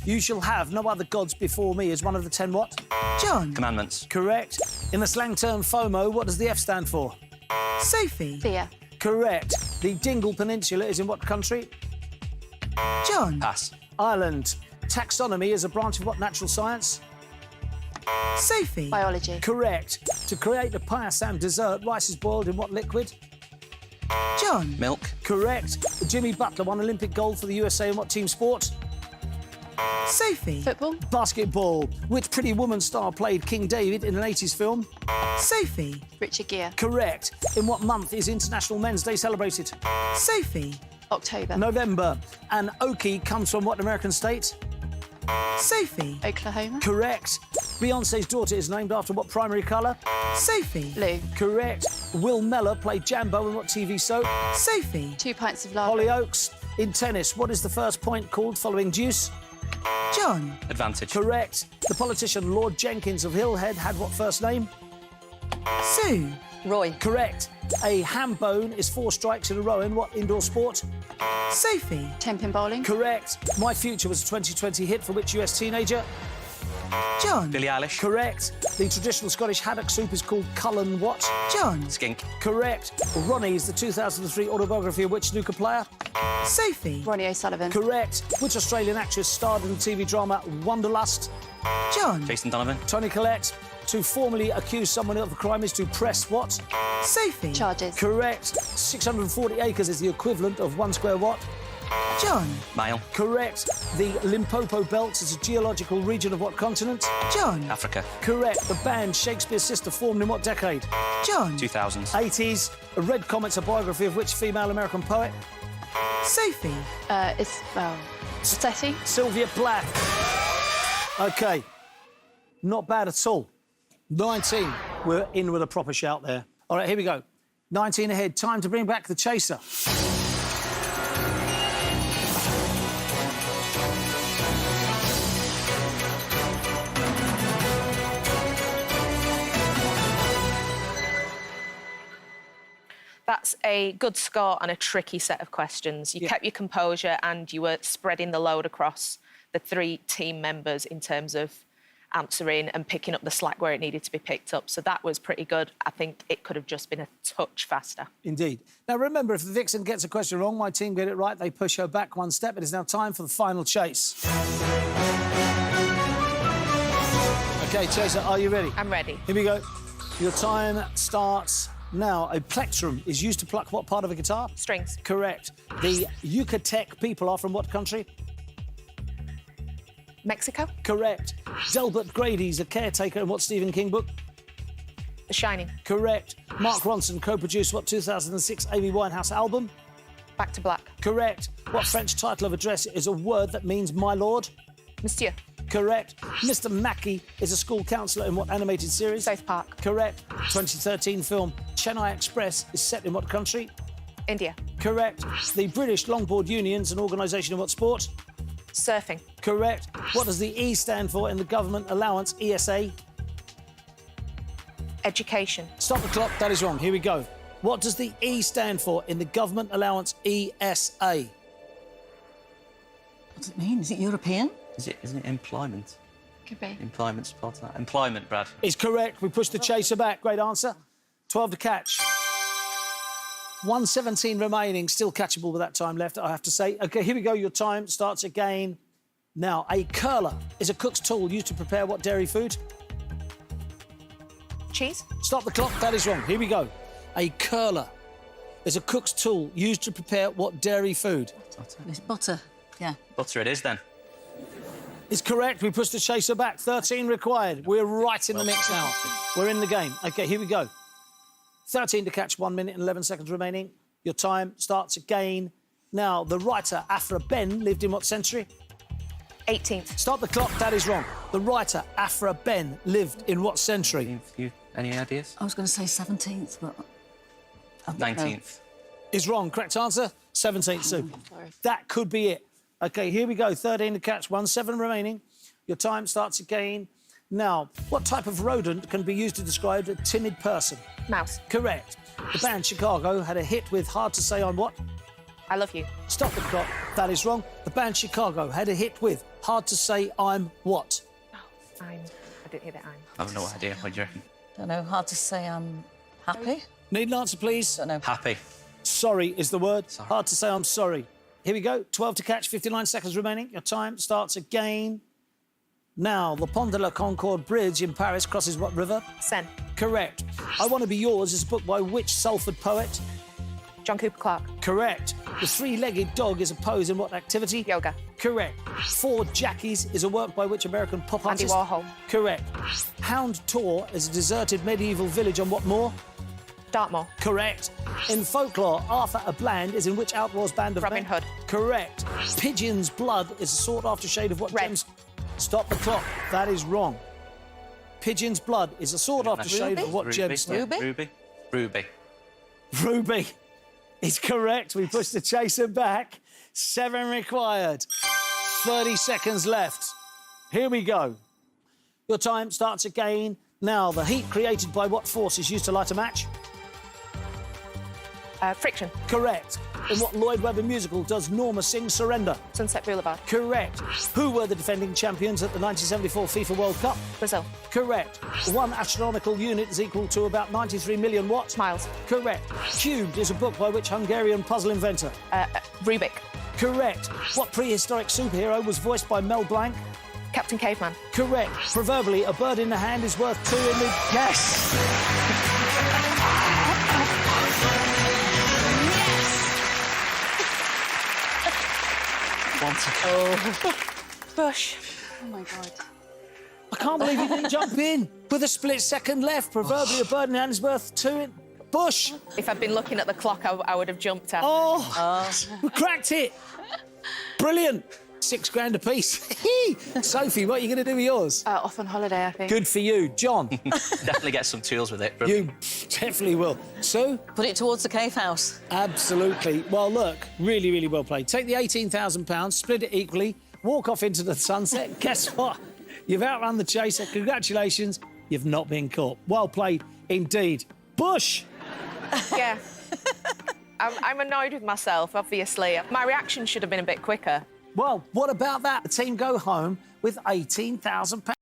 You shall have no other gods before me is one of the 10 what? John. Commandments. Correct. In the slang term FOMO, what does the F stand for? Sophie. Fear. Correct. The Dingle Peninsula is in what country? John. Pass. Ireland. Taxonomy is a branch of what natural science? Sophie. Biology. Correct. To create a payasam dessert, rice is boiled in what liquid? John. Milk. Correct. Jimmy Butler won Olympic gold for the USA in what team sport? Sophie. Football. Basketball. Which Pretty Woman star played King David in an 80s film? Sophie. Richard Gere. Correct. In what month is International Men's Day celebrated? Sophie. October. November. An Okie comes from what American state? Sophie. Oklahoma. Correct. Beyonce's daughter is named after what primary colour? Sophie. Blue. Correct. Will Mellor played Jambo in what TV soap? Sophie. 2 pints of lager. Hollyoaks. In tennis, what is the first point called following deuce? John. Advantage. Correct. The politician Lord Jenkins of Hillhead had what first name? Sue. Roy. Correct. A ham bone is 4 strikes in a row in what indoor sport? Sophie. 10-pin bowling. Correct. My Future was a 2020 hit for which US teenager? John. Billie Eilish. Correct. The traditional Scottish haddock soup is called Cullen what? John. Skink. Correct. Ronnie is the 2003 autobiography of which snooker player? Sophie. Ronnie O'Sullivan. Correct. Which Australian actress starred in the TV drama Wanderlust? John. Jason Donovan. Toni Collette. To formally accuse someone of a crime is to press what? Sophie. Charges. Correct. 640 acres is the equivalent of 1 square what? John. Mile. Correct. The Limpopo Belt is a geological region of what continent? John. Africa. Correct. The band Shakespeare's Sister formed in what decade? John. 2000s. 80s. A Red Comet's a biography of which female American poet? Sophie. It's, Rossetti. Sylvia Plath. OK. Not bad at all. 19. We're in with a proper shout there. All right, here we go. 19 ahead. Time to bring back the chaser. That's a good score on a tricky set of questions. You kept your composure and you were spreading the load across the 3 team members in terms of answering and picking up the slack where it needed to be picked up. So that was pretty good. I think it could have just been a touch faster. Indeed. Now, remember, if the Vixen gets a question wrong, my team get it right, they push her back 1 step. It is now time for the final chase. OK, Chaser, are you ready? I'm ready. Here we go. Your time starts now. A plectrum is used to pluck what part of a guitar? Strings. Correct. The Yucatec people are from what country? Mexico. Correct. Delbert Grady's a caretaker in what Stephen King book? The Shining. Correct. Mark Ronson co-produced what 2006 Amy Winehouse album? Back to Black. Correct. What French title of address is a word that means my lord? Monsieur. Correct. Mr. Mackey is a school counsellor in what animated series? South Park. Correct. 2013 film Chennai Express is set in what country? India. Correct. The British Longboard Union's an organisation in what sport? Surfing. Correct. What does the E stand for in the government allowance, ESA? Education. Stop the clock, that is wrong. Here we go. What does the E stand for in the government allowance, ESA? What does it mean? Is it European? Isn't it employment? Could be. Employment's part of that. Employment, Brad. Is correct. We push the chaser back. Great answer. 12 to catch. 1:17 remaining. Still catchable with that time left, I have to say. OK, here we go. Your time starts again. Now, a curler is a cook's tool used to prepare what dairy food? Cheese. Stop the clock. That is wrong. Here we go. A curler is a cook's tool used to prepare what dairy food? It's butter. Yeah. Butter it is, then. Is correct. We push the chaser back. 13 required. We're right in the mix now. We're in the game. OK, here we go. 13 to catch, 1 minute and 11 seconds remaining. Your time starts again. Now, the writer Aphra Behn lived in what century? 18th. Stop the clock. That is wrong. The writer Aphra Behn lived in what century? Any ideas? I was going to say 17th, but... 19th. Is wrong. Correct answer, 17th, Sue. Sorry. That could be it. OK, here we go. 13 to catch, 1:07 remaining. Your time starts again. Now, what type of rodent can be used to describe a timid person? Mouse. Correct. The band Chicago had a hit with Hard to Say on what? I Love You. Stop the clock. That is wrong. The band Chicago had a hit with Hard to say I'm what? I didn't hear that. I have no idea. What do you reckon? Don't know. Hard to say. I'm happy. Need an answer, please? Don't know. Happy. Sorry is the word. Sorry. Hard to say I'm sorry. Here we go. 12 to catch, 59 seconds remaining. Your time starts again. Now, the Pont de la Concorde Bridge in Paris crosses what river? Sen. Correct. I Want to Be Yours is a book by which Salford poet? John Cooper Clarke. Correct. The Three-Legged Dog is a pose in what activity? Yoga. Correct. Four Jackies is a work by which American pop Andy artist? Warhol. Correct. Hound Tor is a deserted medieval village on what moor? Dartmoor. Correct. In folklore, Arthur a Bland is in which Outlaws band of Robin men? Hood. Correct. Pigeon's blood is a sought-after shade of what Red. gems? Stop the clock. That is wrong. Pigeon's blood is a sought-after shade of what gemstone? Ruby? Ruby. Ruby. Ruby is correct. We push the chaser back. 7 required. 30 seconds left. Here we go. Your time starts again. Now, the heat created by what force is used to light a match? Friction. Correct. In what Lloyd Webber musical does Norma sing Surrender? Sunset Boulevard. Correct. Who were the defending champions at the 1974 FIFA World Cup? Brazil. Correct. 1 astronomical unit is equal to about 93 million what? Miles. Correct. Cubed is a book by which Hungarian puzzle inventor? Rubik. Correct. What prehistoric superhero was voiced by Mel Blanc? Captain Caveman. Correct. Proverbially, a bird in the hand is worth 2 in the... Yes! Bush. Oh my God. I can't believe you didn't jump in. With a split second left, proverbially, a bird in the hand is worth 2 in... Bush! If I'd been looking at the clock, I would have jumped at. Oh, we cracked it. Brilliant. £6 apiece. Sophie, what are you going to do with yours? Off on holiday, I think. Good for you. John, Definitely get some tools with it. you definitely will. Sue? Put it towards the cave house. Absolutely. Well, look, really, really well played. Take the £18,000, split it equally, walk off into the sunset. Guess what? You've outrun the chaser. Congratulations. You've not been caught. Well played indeed. Bush! Yeah. I'm annoyed with myself, obviously. My reaction should have been a bit quicker. Well, what about that? The team go home with £18,000.